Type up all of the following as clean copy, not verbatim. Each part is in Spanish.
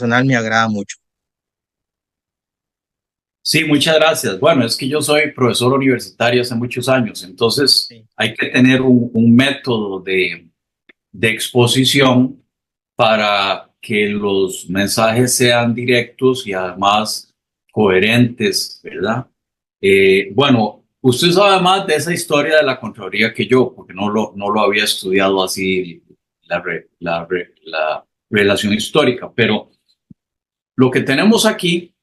personal me agrada mucho. Sí, muchas gracias. Bueno, es que yo soy profesor universitario hace muchos años, entonces Sí. hay que tener un método de exposición para que los mensajes sean directos y además coherentes, ¿verdad? Bueno, usted sabe más de esa historia de la Contraloría que yo, porque no lo había estudiado así la relación histórica, pero lo que tenemos aquí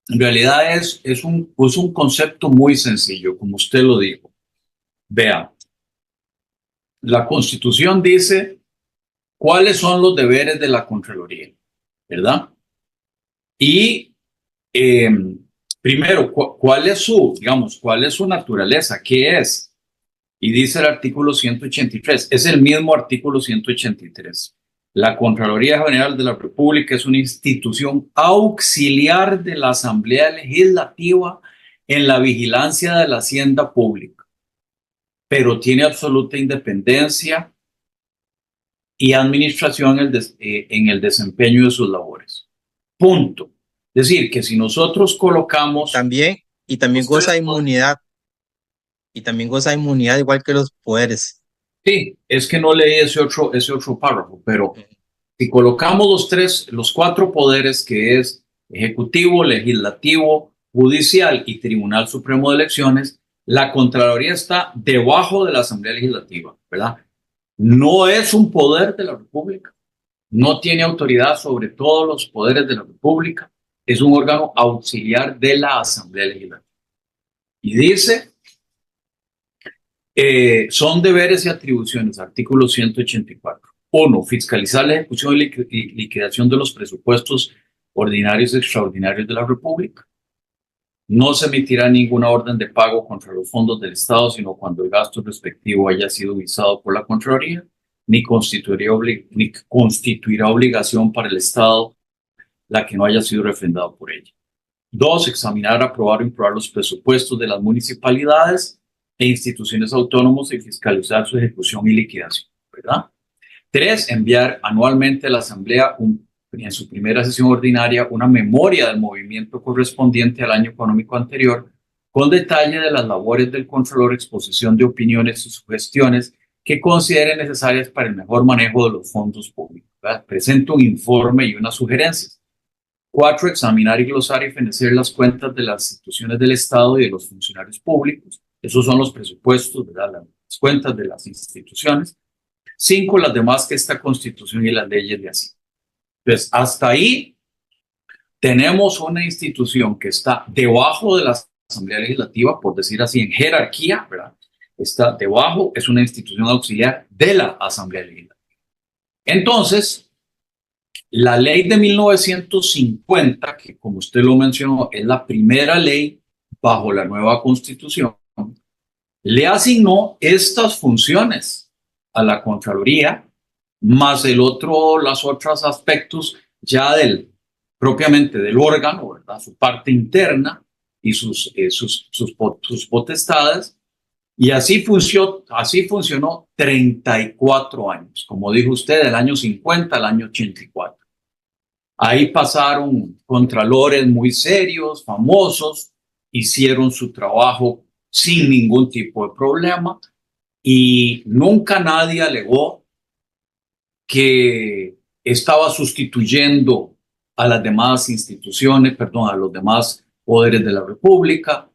en realidad es un concepto muy sencillo, como usted lo dijo. Vea, la Constitución dice cuáles son los deberes de la Contraloría, ¿verdad? Y eh, primero, ¿cuál es cuál es su naturaleza? ¿Qué es? Y dice el artículo 183, es el mismo artículo 183. La Contraloría General de la República es una institución auxiliar de la Asamblea Legislativa en la vigilancia de la hacienda pública, pero tiene absoluta independencia y administración en el desempeño de sus labores. Punto. Es decir, que si nosotros Y colocamos también, y también los goza tres de poderes, inmunidad, y también goza de inmunidad igual que los poderes. sí, es que no leí ese otro párrafo, pero si colocamos los cuatro poderes que es ejecutivo, legislativo, judicial y Tribunal Supremo de Elecciones, la Contraloría está debajo de la Asamblea Legislativa, ¿verdad? No es un poder de la República, no tiene autoridad sobre todos los poderes de la República, es un órgano auxiliar de la Asamblea Legislativa. Y dice, son deberes y atribuciones, artículo 184. Uno, fiscalizar la ejecución y liquidación de los presupuestos ordinarios y extraordinarios de la República. No se emitirá ninguna orden de pago contra los fondos del Estado, sino cuando el gasto respectivo haya sido visado por la Contraloría, ni constituirá obligación para el Estado la que no haya sido refrendada por ella. Dos, examinar, aprobar o improbar los presupuestos de las municipalidades e instituciones autónomas y fiscalizar su ejecución y liquidación, ¿verdad? Tres, enviar anualmente a la Asamblea en su primera sesión ordinaria una memoria del movimiento correspondiente al año económico anterior, con detalle de las labores del Contralor, exposición de opiniones y sugestiones que considere necesarias para el mejor manejo de los fondos públicos. ¿Verdad? Presenta un informe y unas sugerencias. Cuatro, examinar y glosar y fenecer las cuentas de las instituciones del Estado y de los funcionarios públicos. Esos son los presupuestos, ¿verdad? Las cuentas de las instituciones. Cinco, las demás que esta Constitución y las leyes de así. Entonces, hasta ahí tenemos una institución que está debajo de la Asamblea Legislativa, por decir así, en jerarquía, ¿verdad? Está debajo, es una institución auxiliar de la Asamblea Legislativa. Entonces, la ley de 1950, que como usted lo mencionó, es la primera ley bajo la nueva Constitución, le asignó estas funciones a la Contraloría, más los otros aspectos ya propiamente del órgano, ¿verdad? Su parte interna y sus potestades. Y así funcionó 34 años, como dijo usted, del año 50 al año 84. Ahí pasaron contralores muy serios, famosos, hicieron su trabajo sin ningún tipo de problema y nunca nadie alegó que estaba sustituyendo a las demás instituciones, perdón, a los demás poderes de la República,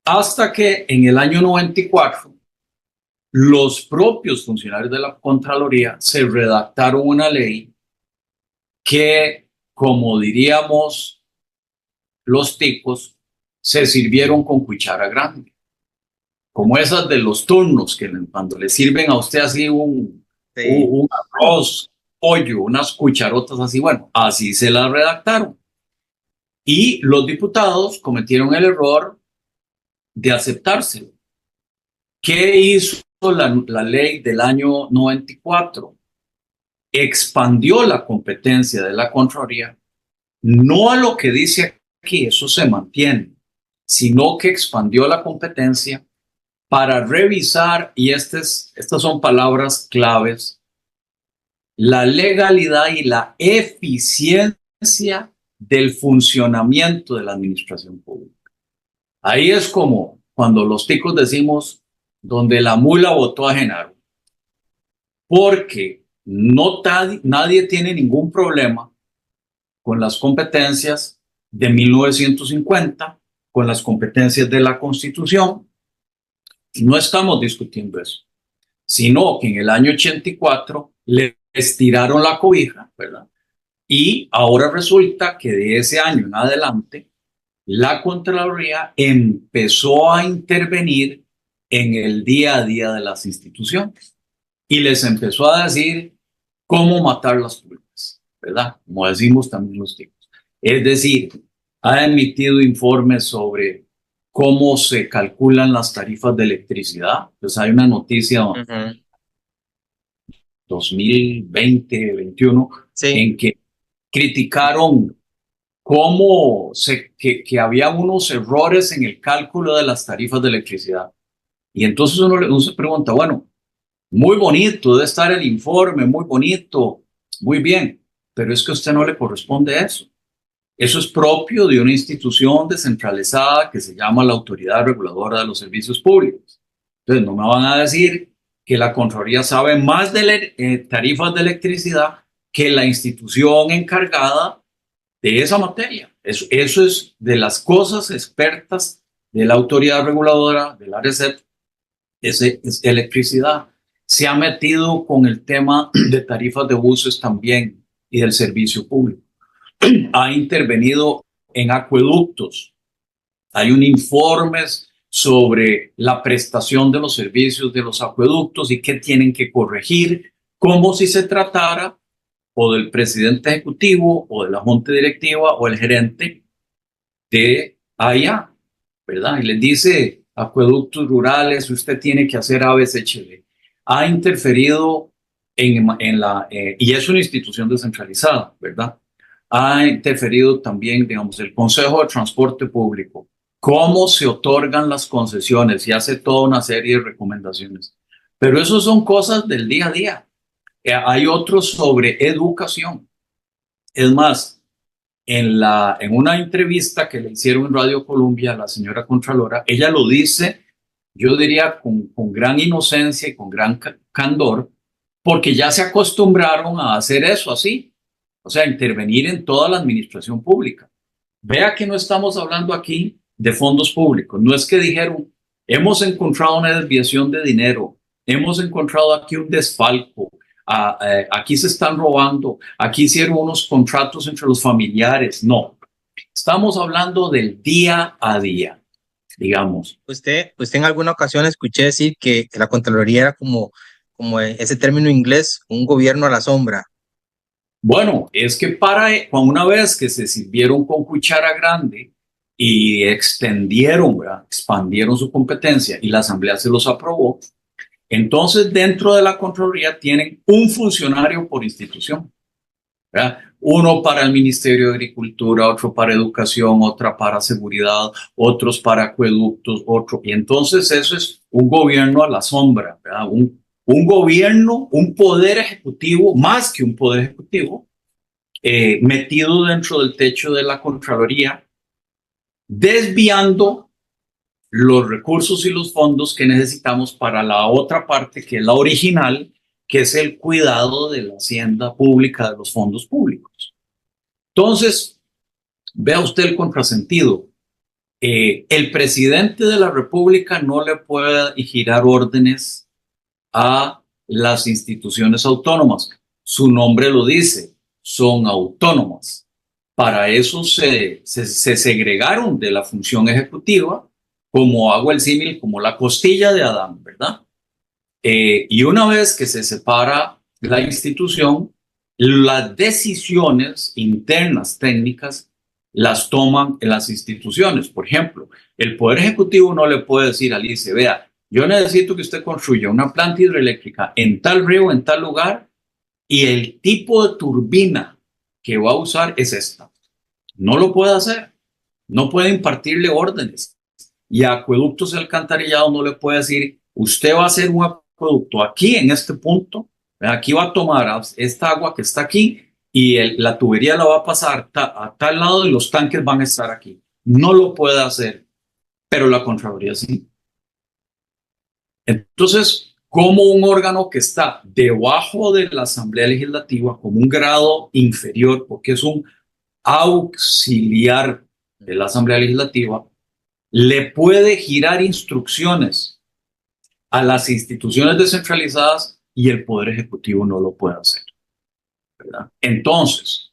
hasta que en el año 94 los propios funcionarios de la Contraloría se redactaron una ley que, como diríamos los ticos, se sirvieron con cuchara grande, como esas de los turnos que cuando le sirven a usted así Sí. un arroz, pollo, unas cucharotas así, bueno, así se las redactaron. Y los diputados cometieron el error de aceptárselo. ¿Qué hizo la ley del año 94? Expandió la competencia de la Contraloría, no a lo que dice aquí, eso se mantiene, sino que expandió la competencia para revisar, y estas son palabras claves, la legalidad y la eficiencia del funcionamiento de la administración pública. Ahí es como cuando los ticos decimos, donde la mula botó a Genaro, porque nadie tiene ningún problema con las competencias de 1950, con las competencias de la Constitución. No estamos discutiendo eso, sino que en el año 84 les tiraron la cobija, ¿verdad? Y ahora resulta que de ese año en adelante, la Contraloría empezó a intervenir en el día a día de las instituciones y les empezó a decir cómo matar las pulgas, ¿verdad? Como decimos también los tipos. Es decir, ha emitido informes sobre cómo se calculan las tarifas de electricidad. Pues hay una noticia 2020-21 Sí. en que criticaron que había unos errores en el cálculo de las tarifas de electricidad. Y entonces uno se pregunta, bueno, muy bonito, debe estar el informe, muy bonito, muy bien, pero es que a usted no le corresponde eso. Eso es propio de una institución descentralizada que se llama la Autoridad Reguladora de los Servicios Públicos. Entonces, no me van a decir que la Contraloría sabe más de tarifas de electricidad que la institución encargada de esa materia. Eso es de las cosas expertas de la Autoridad Reguladora, de la ARECEP, es electricidad. Se ha metido con el tema de tarifas de buses también y del servicio público. Ha intervenido en acueductos. Hay un informe sobre la prestación de los servicios de los acueductos y qué tienen que corregir, como si se tratara o del presidente ejecutivo o de la junta directiva o el gerente de allá, ¿verdad? Y les dice acueductos rurales, usted tiene que hacer ABCHD. Ha interferido y es una institución descentralizada, ¿verdad? Ha interferido también, digamos, el Consejo de Transporte Público, cómo se otorgan las concesiones y hace toda una serie de recomendaciones. Pero eso son cosas del día a día. Hay otros sobre educación. Es más, en una entrevista que le hicieron en Radio Colombia a la señora Contralora, ella lo dice, yo diría, con gran inocencia y con gran candor, porque ya se acostumbraron a hacer eso así, o sea, intervenir en toda la administración pública. Vea que no estamos hablando aquí de fondos públicos, no es que dijeron, hemos encontrado una desviación de dinero, hemos encontrado aquí un desfalco, aquí se están robando, aquí hicieron unos contratos entre los familiares. No, estamos hablando del día a día, digamos. Usted en alguna ocasión escuché decir que la Contraloría era como ese término inglés, un gobierno a la sombra. Bueno, es que una vez que se sirvieron con cuchara grande y extendieron, ¿verdad? Expandieron su competencia y la Asamblea se los aprobó, entonces dentro de la Contraloría tienen un funcionario por institución, ¿verdad? Uno para el Ministerio de Agricultura, otro para Educación, otra para Seguridad, otros para Acueductos, otro. Y entonces eso es un gobierno a la sombra, ¿verdad? Un gobierno, un poder ejecutivo, más que un poder ejecutivo, metido dentro del techo de la Contraloría, desviando los recursos y los fondos que necesitamos para la otra parte, que es la original, que es el cuidado de la hacienda pública, de los fondos públicos. Entonces, vea usted el contrasentido. El presidente de la República no le puede girar órdenes a las instituciones autónomas. Su nombre lo dice, son autónomas. Para eso se segregaron de la función ejecutiva, como hago el símil, como la costilla de Adán, ¿verdad? Y una vez que se separa la institución, las decisiones internas técnicas las toman en las instituciones. Por ejemplo, el Poder Ejecutivo no le puede decir al ICE, vea, yo necesito que usted construya una planta hidroeléctrica en tal río, en tal lugar, y el tipo de turbina que va a usar es esta. No lo puede hacer. No puede impartirle órdenes. Y a acueductos y alcantarillado no le puede decir, usted va a hacer un acueducto aquí en este punto, aquí va a tomar esta agua que está aquí y la tubería la va a pasar a tal lado y los tanques van a estar aquí. No lo puede hacer, pero la Contraloría sí. Entonces, como un órgano que está debajo de la Asamblea Legislativa, como un grado inferior, porque es un auxiliar de la Asamblea Legislativa, le puede girar instrucciones a las instituciones descentralizadas y el Poder Ejecutivo no lo puede hacer, ¿verdad? Entonces,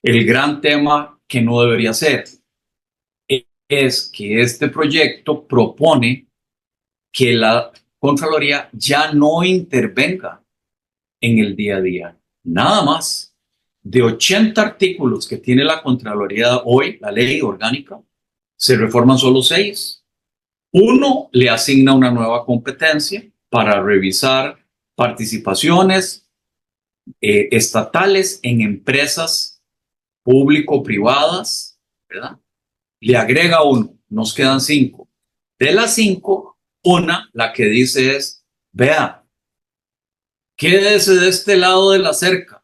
el gran tema que no debería ser es que este proyecto propone que la Contraloría ya no intervenga en el día a día. Nada más. De 80 artículos que tiene la Contraloría hoy, la ley orgánica, se reforman solo 6. Uno le asigna una nueva competencia para revisar participaciones estatales en empresas público-privadas, ¿verdad? Le agrega uno, nos quedan 5. De las 5, una, la que dice es, vea, quédese de este lado de la cerca,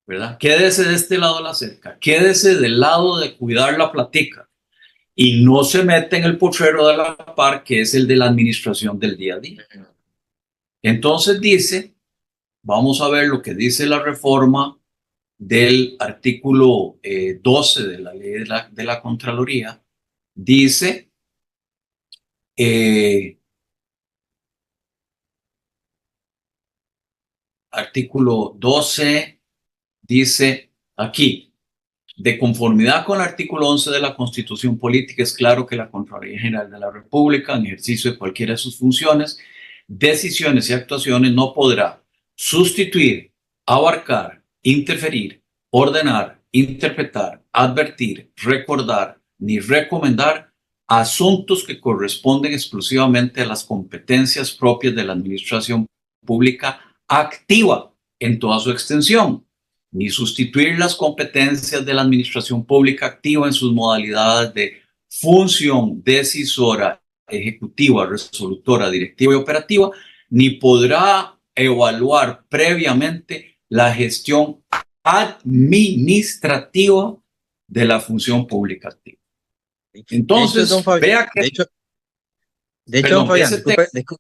¿verdad? Quédese de este lado de la cerca, quédese del lado de cuidar la platica y no se mete en el potrero de la par, que es el de la administración del día a día. Entonces dice, vamos a ver lo que dice la reforma del artículo 12 de la ley de la Contraloría. Dice, artículo 12, dice aquí, de conformidad con el artículo 11 de la Constitución Política, es claro que la Contraloría General de la República, en ejercicio de cualquiera de sus funciones, decisiones y actuaciones, no podrá sustituir, abarcar, interferir, ordenar, interpretar, advertir, recordar, ni recomendar asuntos que corresponden exclusivamente a las competencias propias de la administración pública activa en toda su extensión, ni sustituir las competencias de la administración pública activa en sus modalidades de función decisora, ejecutiva, resolutora, directiva y operativa, ni podrá evaluar previamente la gestión administrativa de la función pública activa. De hecho, don Entonces, Fabián, vea que, de hecho, don perdón, Fabián, ese disculpe, texto,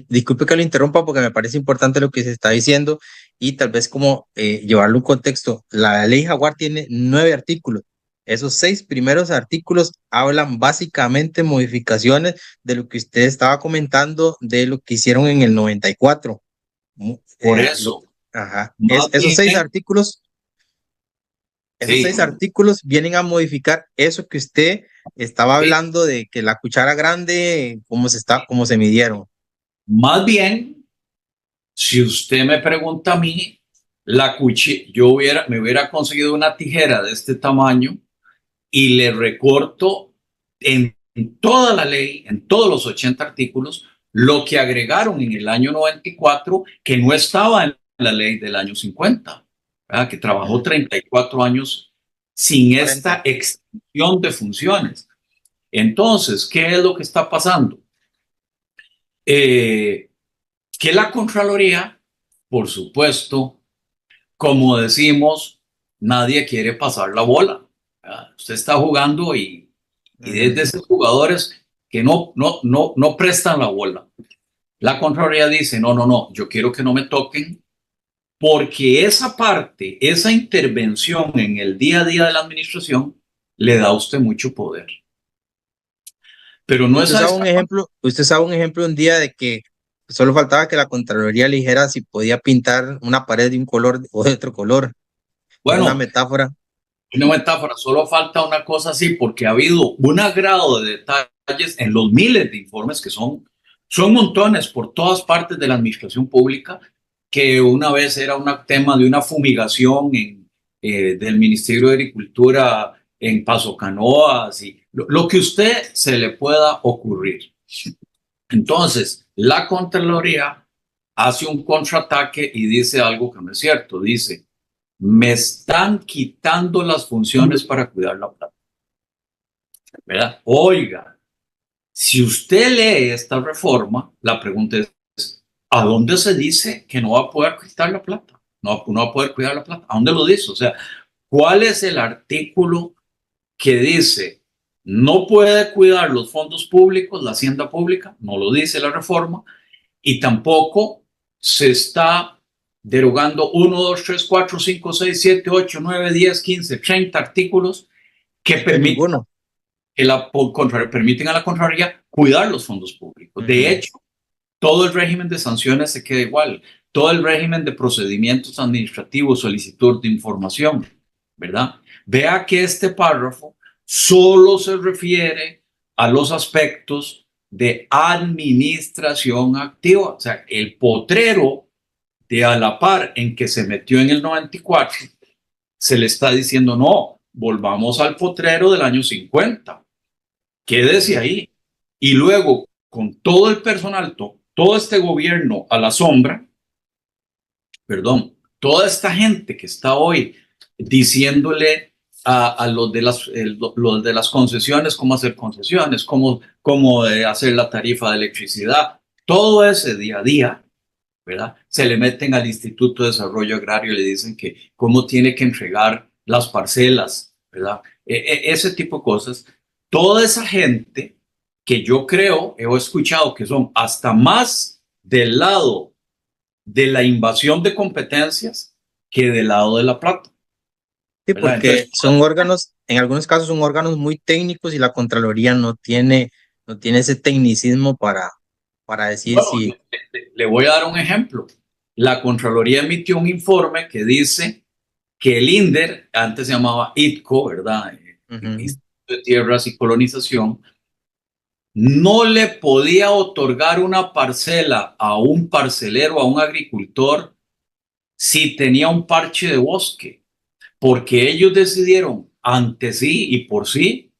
disculpe que lo interrumpa porque me parece importante lo que se está diciendo y tal vez como llevarlo a un contexto. La ley Jaguar tiene 9 artículos. Esos 6 primeros artículos hablan básicamente modificaciones de lo que usted estaba comentando, de lo que hicieron en el 94. por eso, Ajá. más Esos 6 bien, artículos, esos sí, 6 artículos vienen a modificar eso que usted estaba sí, hablando de que la cuchara grande, cómo se midieron. más bien, si usted me pregunta a mí, yo me hubiera conseguido una tijera de este tamaño y le recorto en toda la ley, en todos los 80 artículos, lo que agregaron en el año 94 que no estaba en la ley del año 50, ¿verdad? Que trabajó 34 años sin esta 40. extensión de funciones. Entonces, ¿qué es lo que está pasando? Eh, que la Contraloría, por supuesto, como decimos, nadie quiere pasar la bola, ¿verdad? Usted está jugando y desde esos jugadores que no prestan la bola. La Contraloría dice, no, yo quiero que no me toquen porque esa parte, esa intervención en el día a día de la administración le da a usted mucho poder. Pero no es Usted a sabe un esta. ejemplo, usted sabe un ejemplo un día de que solo faltaba que la Contraloría le dijera si podía pintar una pared de un color o de otro color. Es una Bueno, metáfora. una metáfora, solo falta una cosa así porque ha habido un agrado de detalles en los miles de informes que son montones por todas partes de la administración pública, que una vez era un tema de una fumigación del Ministerio de Agricultura en Paso Canoas y lo que usted se le pueda ocurrir. Entonces, la Contraloría hace un contraataque y dice algo que no es cierto. Dice, me están quitando las funciones para cuidar la plata, ¿verdad? Oiga, si usted lee esta reforma, la pregunta es, ¿a dónde se dice que no va a poder quitar la plata? no va a poder cuidar la plata. ¿A dónde lo dice? O sea, ¿cuál es el artículo que dice no puede cuidar los fondos públicos, la hacienda pública? No lo dice la reforma, y tampoco se está derogando 1, 2, 3, 4, 5, 6, 7, 8, 9, 10, 15, 30 artículos que permiten, Ninguno. permiten a la Contraloría cuidar los fondos públicos. De hecho, todo el régimen de sanciones se queda igual, todo el régimen de procedimientos administrativos, solicitud de información, ¿verdad? Vea que este párrafo solo se refiere a los aspectos de administración activa, o sea, el potrero de a la par en que se metió en el 94, se le está diciendo, no, volvamos al potrero del año 50, quédese ahí. Y luego, con todo el personal, todo este gobierno a la sombra, perdón, toda esta gente que está hoy diciéndole a los de las concesiones cómo hacer concesiones, cómo hacer la tarifa de electricidad, todo ese día a día, ¿verdad? Se le meten al Instituto de Desarrollo Agrario y le dicen que cómo tiene que entregar las parcelas, ¿verdad? Ese tipo de cosas. Toda esa gente que yo creo, he escuchado que son hasta más del lado de la invasión de competencias que del lado de la plata, Sí, ¿verdad? porque Entonces, son órganos, en algunos casos son órganos muy técnicos y la Contraloría no tiene ese tecnicismo para decir bueno, si. le voy a dar un ejemplo. La Contraloría emitió un informe que dice que el INDER, antes se llamaba ITCO, ¿verdad? Ujú. Instituto de Tierras y Colonización, no le podía otorgar una parcela a un parcelero, a un agricultor, si tenía un parche de bosque, porque ellos decidieron ante sí y por sí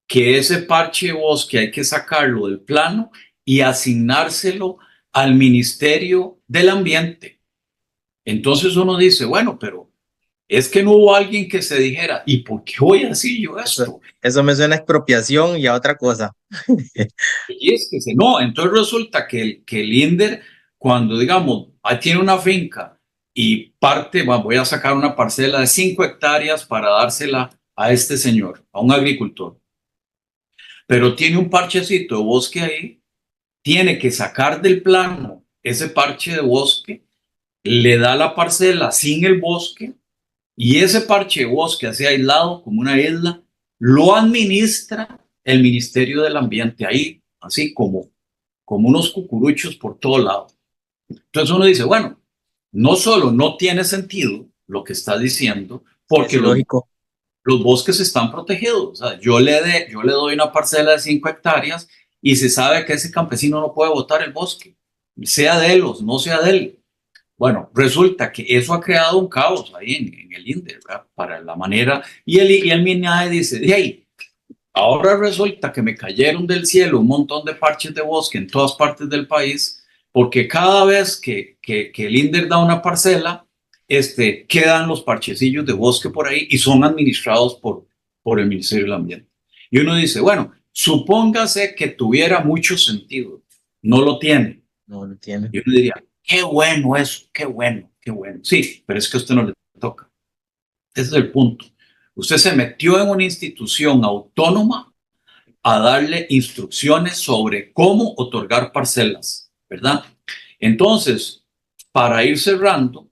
que ese parche de bosque hay que sacarlo del plano y asignárselo al Ministerio del Ambiente. Entonces uno dice, bueno, pero es que no hubo alguien que se dijera, ¿y por qué voy a decir yo Eso, esto? eso me suena a expropiación y a otra cosa. Y es que no, entonces resulta que el INDER, cuando digamos, ahí tiene una finca y parte, voy a sacar una parcela de 5 hectáreas para dársela a este señor, a un agricultor, pero tiene un parchecito de bosque ahí, tiene que sacar del plano ese parche de bosque, le da la parcela sin el bosque y ese parche de bosque así aislado como una isla, lo administra el Ministerio del Ambiente ahí, así como unos cucuruchos por todo lado. Entonces uno dice, bueno, no solo no tiene sentido lo que está diciendo, Es porque ilógico. los bosques están protegidos. O sea, yo le doy una parcela de 5 hectáreas y se sabe que ese campesino no puede botar el bosque, sea de él o no sea de él. Bueno, resulta que eso ha creado un caos ahí en el INDE, ¿verdad? Para la manera, y el MINAE dice, hey, ahora resulta que me cayeron del cielo un montón de parches de bosque en todas partes del país, porque cada vez que el INDER da una parcela, quedan los parchecillos de bosque por ahí y son administrados por el Ministerio del Ambiente. Y uno dice, bueno, supóngase que tuviera mucho sentido, no lo tiene. No lo tiene. Y uno diría, qué bueno eso, qué bueno, qué bueno. Sí, pero es que a usted no le toca. Ese es el punto. Usted se metió en una institución autónoma a darle instrucciones sobre cómo otorgar parcelas, ¿verdad? Entonces, para ir cerrando,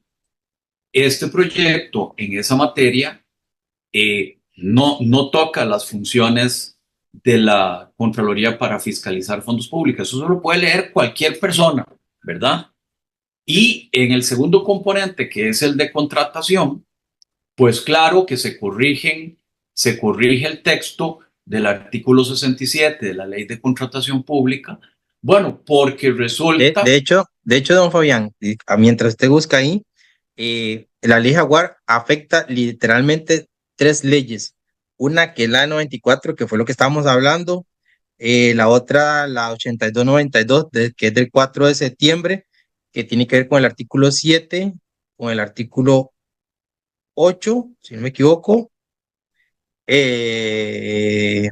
este proyecto en esa materia no toca las funciones de la Contraloría para fiscalizar fondos públicos. Eso lo puede leer cualquier persona, ¿verdad? Y en el segundo componente, que es el de contratación, pues claro que se corrige el texto del artículo 67 de la Ley de Contratación Pública. Bueno, porque De, resulta, de hecho, de hecho, don Fabián, mientras usted busca ahí, la ley Jaguar afecta literalmente tres leyes. Una que es la de 94, que fue lo que estábamos hablando. La otra, la 8292, que es del 4 de septiembre, que tiene que ver con el artículo 7, con el artículo 8, si no me equivoco. eh,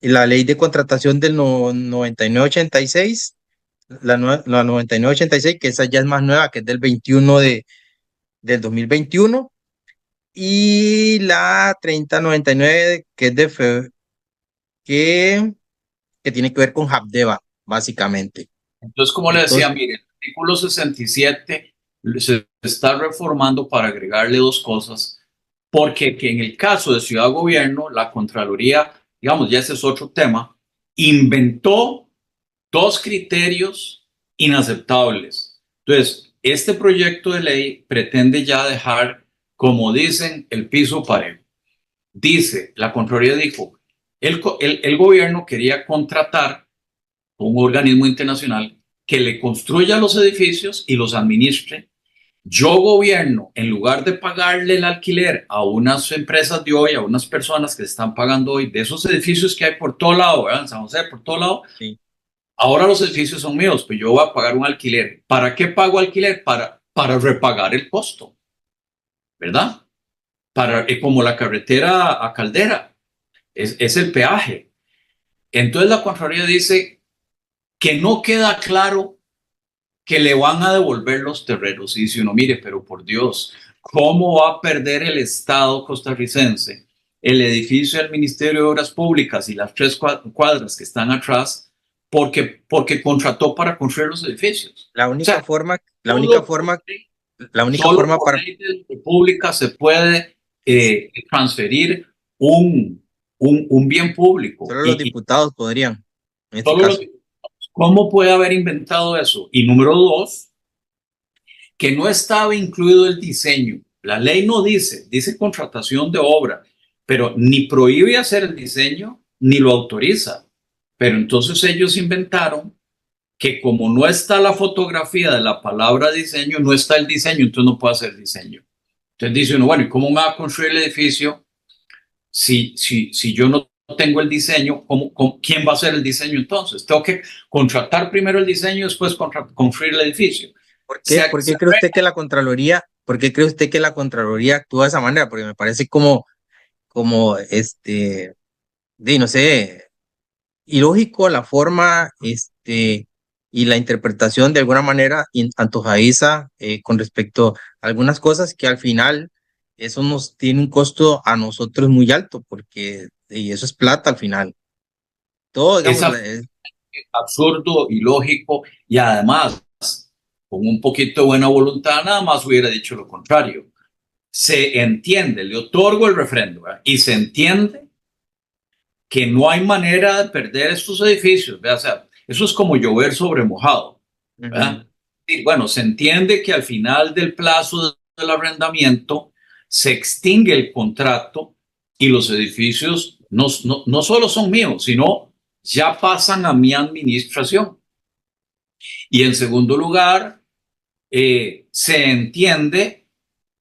y la ley de contratación del 9986, la 9986, que esa ya es más nueva, que es del 21 del 2021 y la 3099 que es de que tiene que ver con Habdeba, básicamente. Entonces, como le decía, Entonces, mire, el artículo 67 se está reformando para agregarle dos cosas, porque que en el caso de Ciudad Gobierno, la Contraloría, digamos, ya ese es otro tema, inventó dos criterios inaceptables. Entonces, este proyecto de ley pretende ya dejar, como dicen, el piso parejo. Dice, la Contraloría dijo, el gobierno quería contratar un organismo internacional que le construya los edificios y los administre. Yo gobierno, en lugar de pagarle el alquiler a unas empresas de hoy, a unas personas que están pagando hoy, de esos edificios que hay por todo lado, ¿verdad? En San José, por todo lado, sí, ahora los edificios son míos, pues yo voy a pagar un alquiler. ¿Para qué pago alquiler? Para repagar el costo, ¿verdad? Como la carretera a Caldera, es el peaje. Entonces la Contraloría dice que no queda claro que le van a devolver los terrenos. Y dice uno, mire, pero por Dios, ¿cómo va a perder el Estado costarricense el edificio del Ministerio de Obras Públicas y las tres cuadras que están atrás porque contrató para construir los edificios? la O única sea, forma, la única solo por forma, ley, la única solo forma por para, ley de la República se puede transferir un bien público. solo los Y diputados podrían, en este solo caso. ¿cómo puede haber inventado eso? Y número dos, que no estaba incluido el diseño. La ley no dice contratación de obra, pero ni prohíbe hacer el diseño ni lo autoriza. Pero entonces ellos inventaron que como no está la fotografía de la palabra diseño, no está el diseño, entonces no puede hacer diseño. Entonces dice uno, bueno, ¿y cómo me va a construir el edificio si yo no tengo el diseño? ¿Quién va a hacer el diseño entonces? Tengo que contratar primero el diseño y después construir el edificio. ¿Por qué? Se, ¿Por qué se cree usted que la Contraloría, por qué cree usted que la Contraloría actúa de esa manera? Porque me parece como no sé, ilógico la forma, y la interpretación de alguna manera antojadiza con respecto a algunas cosas que al final eso nos tiene un costo a nosotros muy alto, porque y eso es plata al final. Todo, es digamos, absurdo, ilógico y además, con un poquito de buena voluntad, nada más hubiera dicho lo contrario. Se entiende, le otorgo el refrendo, ¿verdad? Y se entiende que no hay manera de perder estos edificios, ¿verdad? O sea, eso es como llover sobre mojado, ujú, ¿verdad? Y bueno, se entiende que al final del plazo del arrendamiento se extingue el contrato y los edificios no solo son míos, sino ya pasan a mi administración. Y en segundo lugar, se entiende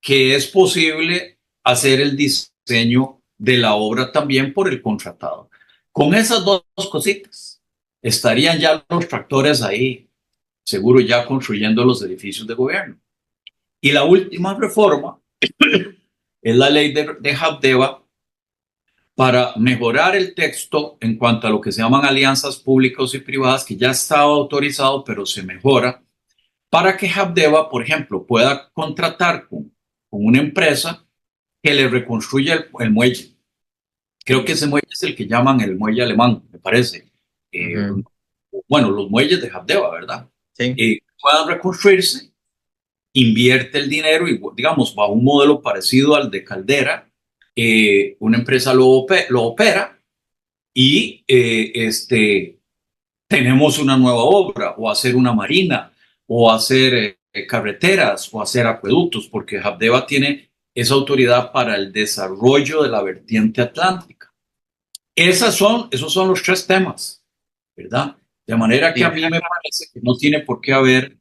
que es posible hacer el diseño de la obra también por el contratado. Con esas dos cositas, estarían ya los tractores ahí, seguro ya construyendo los edificios de gobierno. Y la última reforma es la ley de Habdeba para mejorar el texto en cuanto a lo que se llaman alianzas públicas y privadas, que ya estaba autorizado, pero se mejora para que Habdeba, por ejemplo, pueda contratar con una empresa que le reconstruya el muelle. Creo que sí, ese muelle es el que llaman el muelle alemán, me parece. Eh, ujú, bueno, los muelles de Habdeba, ¿verdad? sí, Puedan reconstruirse, invierte el dinero y, digamos, bajo un modelo parecido al de Caldera, una empresa lo opera y tenemos una nueva obra, o hacer una marina, o hacer carreteras, o hacer acueductos, porque Habdeba tiene esa autoridad para el desarrollo de la vertiente atlántica. Esos son los tres temas, ¿verdad? De manera que a sí, mí me parece que no tiene por qué haber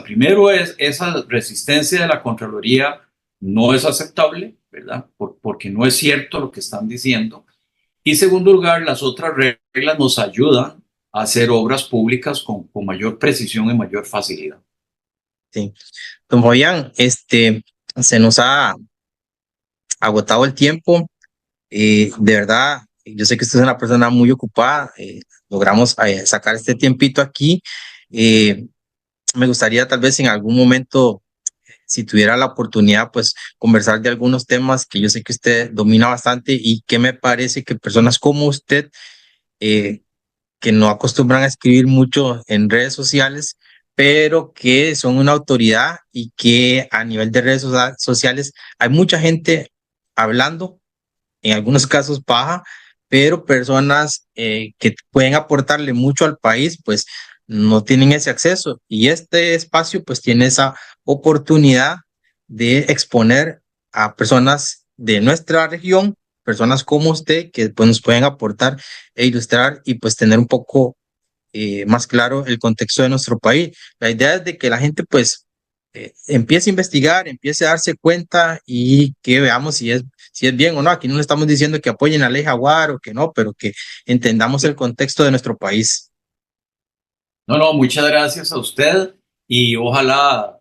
primero es esa resistencia de la Contraloría no es aceptable, ¿verdad? Porque no es cierto lo que están diciendo. Y segundo lugar, las otras reglas nos ayudan a hacer obras públicas con mayor precisión y mayor facilidad. sí. Don Fabián, se nos ha agotado el tiempo. De verdad, yo sé que usted es una persona muy ocupada. Logramos sacar este tiempito aquí. Me gustaría tal vez en algún momento si tuviera la oportunidad, pues conversar de algunos temas que yo sé que usted domina bastante y que me parece que personas como usted, eh, que no acostumbran a escribir mucho en redes sociales, pero que son una autoridad y que a nivel de redes sociales hay mucha gente hablando, en algunos casos paja, pero personas que pueden aportarle mucho al país, pues no tienen ese acceso. Y este espacio, pues tiene esa oportunidad de exponer a personas de nuestra región, personas como usted, que pues, nos pueden aportar e ilustrar y pues tener un poco más claro el contexto de nuestro país. La idea es de que la gente pues empiece a investigar, empiece a darse cuenta y que veamos si es bien o no. Aquí no le estamos diciendo que apoyen a Ley Jaguar o que no, pero que entendamos el contexto de nuestro país. No, no, muchas gracias a usted y ojalá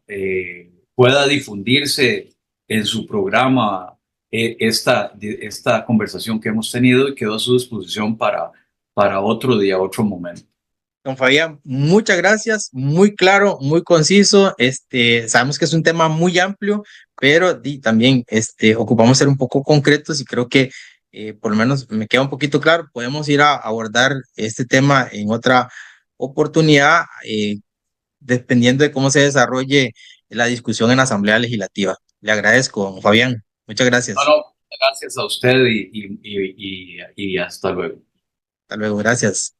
pueda difundirse en su programa esta conversación que hemos tenido y quedo a su disposición para otro día, otro momento. Don Fabián, muchas gracias, muy claro, muy conciso. Sabemos que es un tema muy amplio, pero también ocupamos ser un poco concretos y creo que por lo menos me queda un poquito claro. Podemos ir a abordar este tema en otra oportunidad, dependiendo de cómo se desarrolle la discusión en la Asamblea Legislativa. Le agradezco, don Fabián. Muchas No, gracias. no, gracias a usted y hasta luego. Hasta luego, gracias.